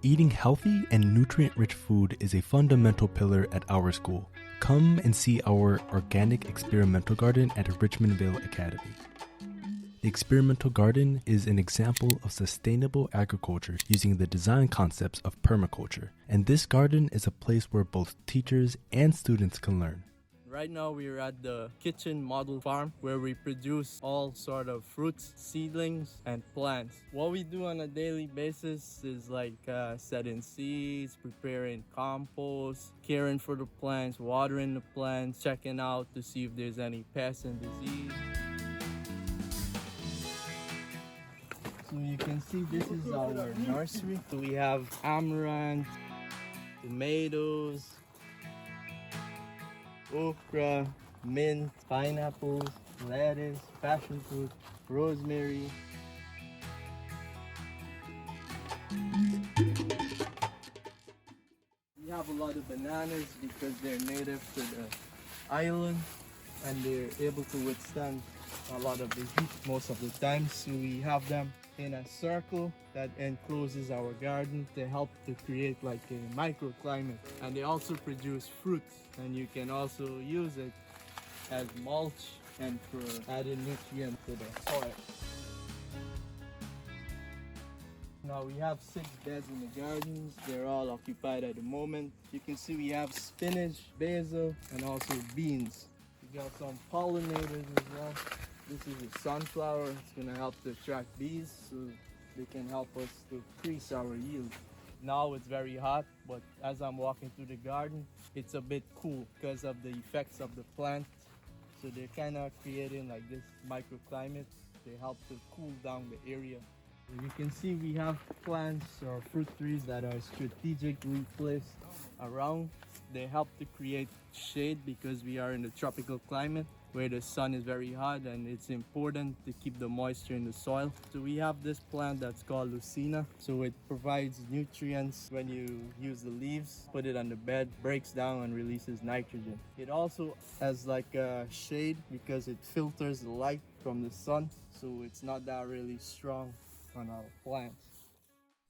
Eating healthy and nutrient-rich food is a fundamental pillar at our school. Come and see our organic experimental garden at Richmond Vale Academy. The experimental garden is an example of sustainable agriculture using the design concepts of permaculture, and this garden is a place where both teachers and students can learn. Right now we're at the kitchen model farm where we produce all sort of fruits, seedlings, and plants. What we do on a daily basis is like setting seeds, preparing compost, caring for the plants, watering the plants, checking out to see if there's any pests and disease. So you can see this is our nursery. So we have amaranth, tomatoes, okra, mint, pineapples, lettuce, passion fruit, rosemary. We have a lot of bananas because they're native to the island and they're able to withstand a lot of the heat most of the time. So we have them in a circle that encloses our garden to help to create like a microclimate. And they also produce fruits, and you can also use it as mulch and for adding nutrients to the soil. Now we have 6 beds in the gardens. They're all occupied at the moment. You can see we have spinach, basil, and also beans. We got some pollinators as well. This is a sunflower. It's going to help to attract bees so they can help us to increase our yield. Now it's very hot, but as I'm walking through the garden, it's a bit cool because of the effects of the plant. So they're kind of creating like this microclimate. They help to cool down the area. You can see we have plants or fruit trees that are strategically placed around. They help to create shade because we are in the tropical climate where the sun is very hot, and it's important to keep the moisture in the soil. So we have this plant that's called Lucina. So it provides nutrients when you use the leaves, put it on the bed, breaks down and releases nitrogen. It also has like a shade because it filters the light from the sun, so it's not that really strong on our plants.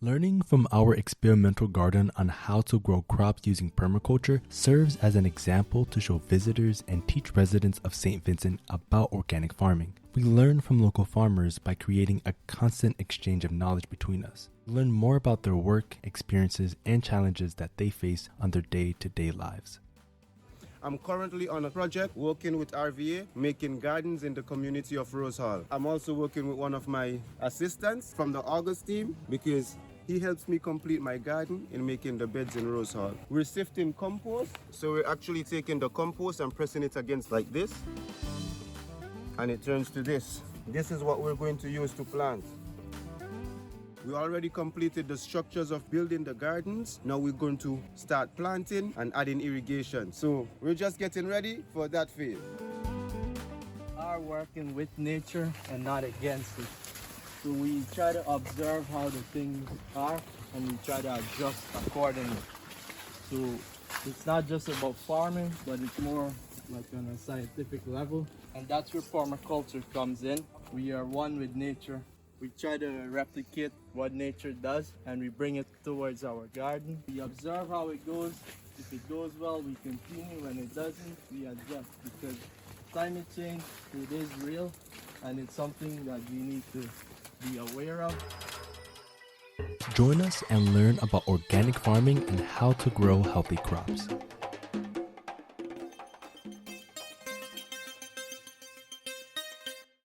Learning from our experimental garden on how to grow crops using permaculture serves as an example to show visitors and teach residents of St. Vincent about organic farming. We learn from local farmers by creating a constant exchange of knowledge between us. We learn more about their work, experiences, and challenges that they face on their day-to-day lives. I'm currently on a project working with RVA, making gardens in the community of Rose Hall. I'm also working with one of my assistants from the August team because he helps me complete my garden in making the beds in Rose Hall. We're sifting compost, so we're actually taking the compost and pressing it against like this, and it turns to this. This is what we're going to use to plant. We already completed the structures of building the gardens. Now we're going to start planting and adding irrigation. So we're just getting ready for that phase. We are working with nature and not against it. So we try to observe how the things are and we try to adjust accordingly. So it's not just about farming, but it's more like on a scientific level. And that's where permaculture comes in. We are one with nature. We try to replicate what nature does and we bring it towards our garden. We observe how it goes. If it goes well, we continue. When it doesn't, we adjust because climate change, it is real and it's something that we need to be aware of. Join us and learn about organic farming and how to grow healthy crops.